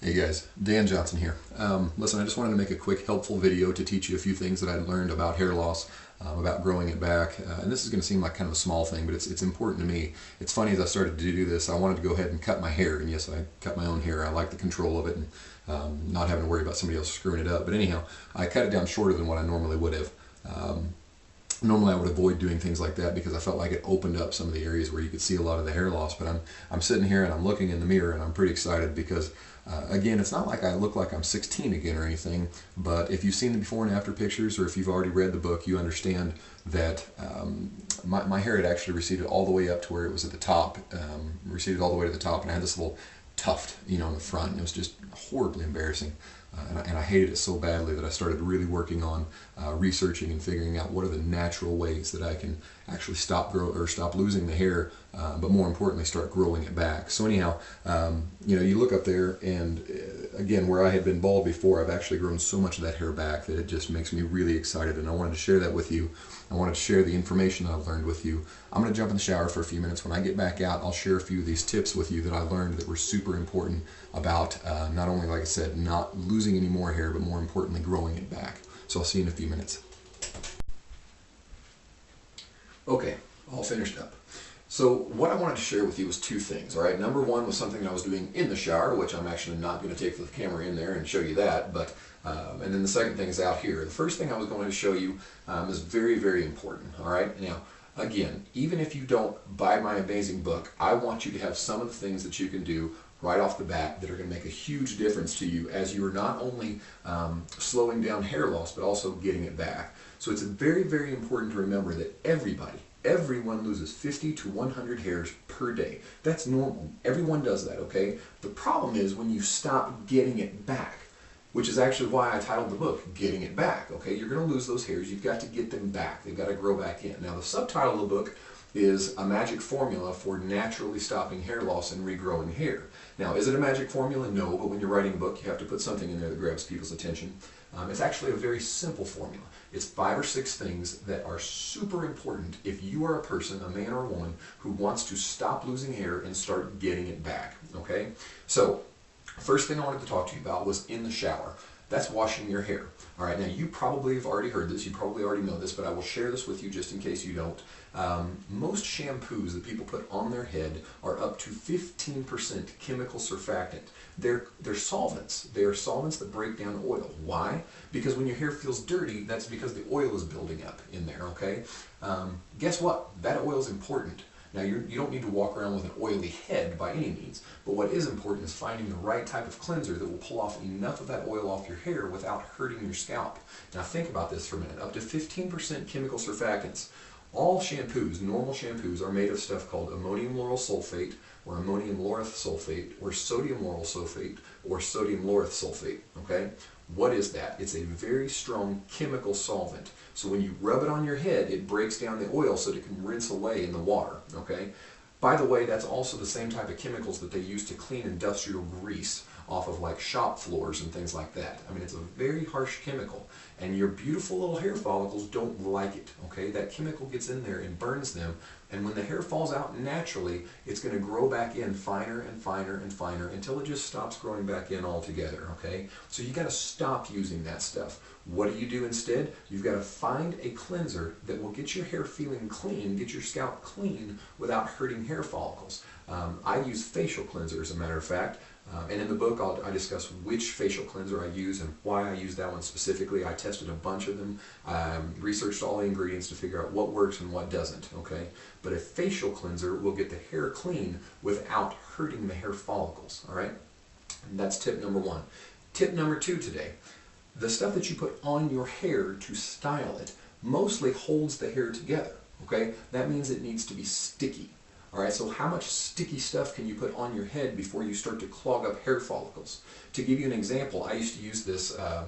Hey guys, Dan Johnson here. Listen, I just wanted to make a quick helpful video to teach you a few things that I learned about hair loss, about growing it back. And this is going to seem like kind of a small thing, but it's important to me. It's funny, as I started to do this, I wanted to go ahead and cut my hair. And yes, I cut my own hair. I like the control of it and not having to worry about somebody else screwing it up. But anyhow, I cut it down shorter than what I normally would have. Normally I would avoid doing things like that because I felt like it opened up some of the areas where you could see a lot of the hair loss. But I'm sitting here and I'm looking in the mirror and I'm pretty excited because again, it's not like I look like I'm 16 again or anything, but if you've seen the before and after pictures, or if you've already read the book, you understand that my hair had actually receded all the way up to where it was at the top, receded all the way to the top, and I had this little tuft, in the front, and it was just horribly embarrassing. And I hated it so badly that I started really working on researching and figuring out what are the natural ways that I can actually stop losing the hair, but more importantly, start growing it back. So anyhow, you look up there, and again, where I had been bald before, I've actually grown so much of that hair back that it just makes me really excited, and I wanted to share that with you. I wanted to share the information that I've learned with you. I'm going to jump in the shower for a few minutes. When I get back out, I'll share a few of these tips with you that I learned that were super important about not only, like I said, not losing any more hair, but more importantly, growing it back. So I'll see you in a few minutes. Okay, all finished up. So what I wanted to share with you was two things, all right? Number one was something that I was doing in the shower, which I'm actually not going to take the camera in there and show you that, but and then the second thing is out here. The first thing I was going to show you is very, very important, all right? Now, again, even if you don't buy my amazing book, I want you to have some of the things that you can do right off the bat that are going to make a huge difference to you as you are not only slowing down hair loss, but also getting it back. So it's very, very important to remember that everyone loses 50 to 100 hairs per day. That's normal. Everyone does that, okay? The problem is when you stop getting it back, which is actually why I titled the book, Getting It Back, okay? You're going to lose those hairs. You've got to get them back. They've got to grow back in. Now, the subtitle of the book is A Magic Formula for Naturally Stopping Hair Loss and Regrowing Hair. Now, is it a magic formula? No, but when you're writing a book, you have to put something in there that grabs people's attention. It's actually a very simple formula. It's 5 or 6 things that are super important if you are a person, a man or a woman, who wants to stop losing hair and start getting it back, okay? So, first thing I wanted to talk to you about was in the shower. That's washing your hair. All right, now you probably have already heard this, you probably already know this, but I will share this with you just in case you don't. Most shampoos that people put on their head are up to 15% chemical surfactant. They're solvents. They are solvents that break down oil. Why? Because when your hair feels dirty, that's because the oil is building up in there, okay? Guess what? That oil is important. Now, you don't need to walk around with an oily head by any means, but what is important is finding the right type of cleanser that will pull off enough of that oil off your hair without hurting your scalp. Now, think about this for a minute. Up to 15% chemical surfactants. All shampoos, normal shampoos, are made of stuff called ammonium lauryl sulfate, or ammonium laureth sulfate, or sodium lauryl sulfate, or sodium laureth sulfate, okay? What is that? It's a very strong chemical solvent. So when you rub it on your head, it breaks down the oil so that it can rinse away in the water, okay? By the way, that's also the same type of chemicals that they use to clean industrial grease off of like shop floors and things like that. I mean, it's a very harsh chemical, and your beautiful little hair follicles don't like it, okay? That chemical gets in there and burns them, and when the hair falls out naturally, it's going to grow back in finer and finer and finer until it just stops growing back in altogether, okay? So you got to stop using that stuff. What do you do instead? You've got to find a cleanser that will get your hair feeling clean, get your scalp clean without hurting hair follicles. I use facial cleanser, as a matter of fact. And in the book, I discuss which facial cleanser I use and why I use that one specifically. I tested a bunch of them, researched all the ingredients to figure out what works and what doesn't, okay? But a facial cleanser will get the hair clean without hurting the hair follicles, all right? And that's tip number 1. Tip number 2 today. The stuff that you put on your hair to style it mostly holds the hair together, okay? That means it needs to be sticky. All right, so how much sticky stuff can you put on your head before you start to clog up hair follicles? To give you an example, I used to use this, and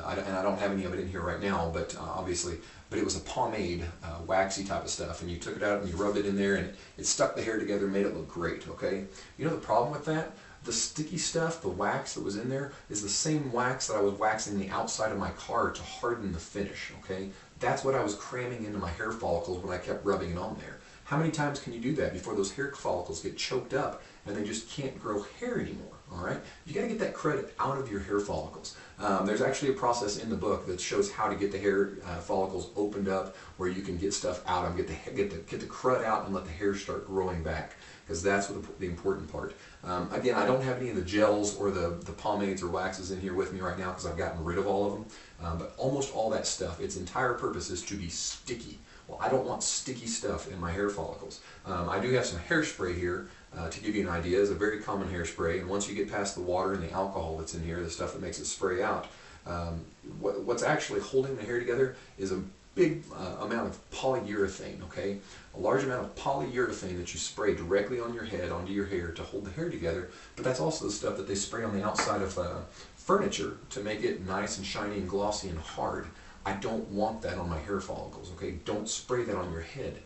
I don't have any of it in here right now, but obviously, but it was a pomade, waxy type of stuff, and you took it out and you rubbed it in there, and it stuck the hair together, made it look great, okay? You know the problem with that? The sticky stuff, the wax that was in there, is the same wax that I was waxing the outside of my car to harden the finish, okay? That's what I was cramming into my hair follicles when I kept rubbing it on there. How many times can you do that before those hair follicles get choked up and they just can't grow hair anymore? All right, you got to get that crud out of your hair follicles. There's actually a process in the book that shows how to get the hair follicles opened up, where you can get stuff out of them, get the crud out, and let the hair start growing back. Because that's what the important part. Again, I don't have any of the gels or the pomades or waxes in here with me right now because I've gotten rid of all of them. But almost all that stuff, its entire purpose is to be sticky. Well, I don't want sticky stuff in my hair follicles. I do have some hairspray here to give you an idea. It's a very common hairspray, and once you get past the water and the alcohol that's in here, the stuff that makes it spray out, what's actually holding the hair together is a big amount of polyurethane, okay? A large amount of polyurethane that you spray directly on your head, onto your hair to hold the hair together, but that's also the stuff that they spray on the outside of furniture to make it nice and shiny and glossy and hard. I don't want that on my hair follicles, okay? Don't spray that on your head.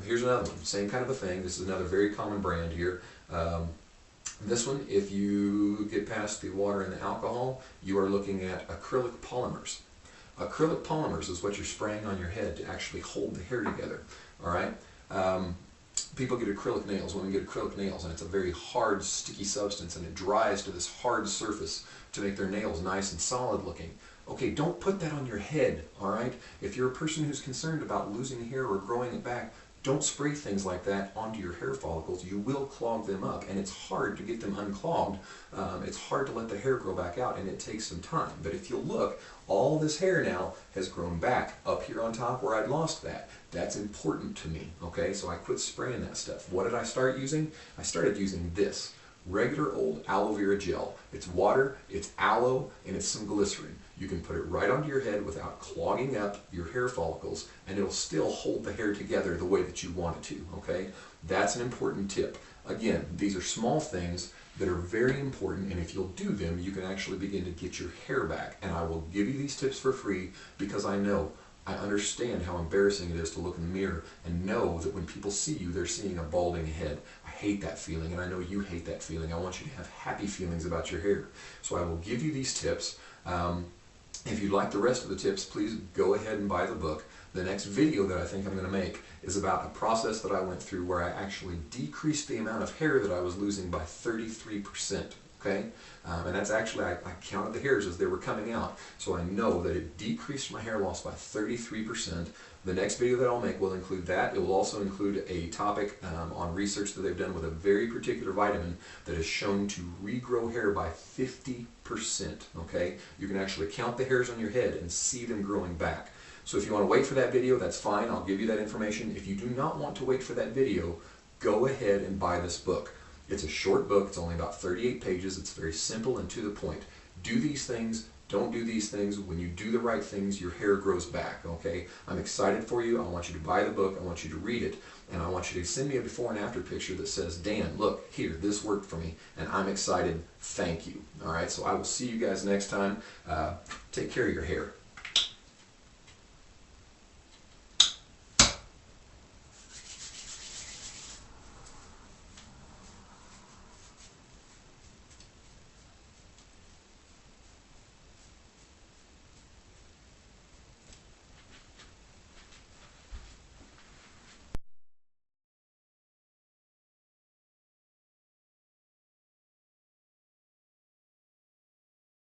Here's another one, same kind of a thing. This is another very common brand here. This one, if you get past the water and the alcohol, you are looking at acrylic polymers. Acrylic polymers is what you're spraying on your head to actually hold the hair together, all right? People get acrylic nails, women get acrylic nails, and it's a very hard, sticky substance, and it dries to this hard surface to make their nails nice and solid looking. Okay, don't put that on your head, all right? If you're a person who's concerned about losing hair or growing it back, don't spray things like that onto your hair follicles. You will clog them up, and it's hard to get them unclogged. It's hard to let the hair grow back out, and it takes some time. But if you'll look, all this hair now has grown back up here on top where I'd lost that. That's important to me, okay? So I quit spraying that stuff. What did I start using? I started using this. Regular old aloe vera gel. It's water, it's aloe, and it's some glycerin. You can put it right onto your head without clogging up your hair follicles, and it'll still hold the hair together the way that you want it to, okay? That's an important tip. Again, these are small things that are very important, and if you'll do them, you can actually begin to get your hair back. And I will give you these tips for free because I understand how embarrassing it is to look in the mirror and know that when people see you, they're seeing a balding head. I hate that feeling, and I know you hate that feeling. I want you to have happy feelings about your hair. So I will give you these tips. If you'd like the rest of the tips, please go ahead and buy the book. The next video that I think I'm going to make is about a process that I went through where I actually decreased the amount of hair that I was losing by 33%. Okay? And that's actually, I counted the hairs as they were coming out, so I know that it decreased my hair loss by 33%. The next video that I'll make will include that. It will also include a topic on research that they've done with a very particular vitamin that is shown to regrow hair by 50%. Okay? You can actually count the hairs on your head and see them growing back. So if you want to wait for that video, that's fine. I'll give you that information. If you do not want to wait for that video, go ahead and buy this book. It's a short book. It's only about 38 pages. It's very simple and to the point. Do these things. Don't do these things. When you do the right things, your hair grows back, okay? I'm excited for you. I want you to buy the book. I want you to read it. And I want you to send me a before and after picture that says, Dan, look, here, this worked for me. And I'm excited. Thank you. All right, so I will see you guys next time. Take care of your hair.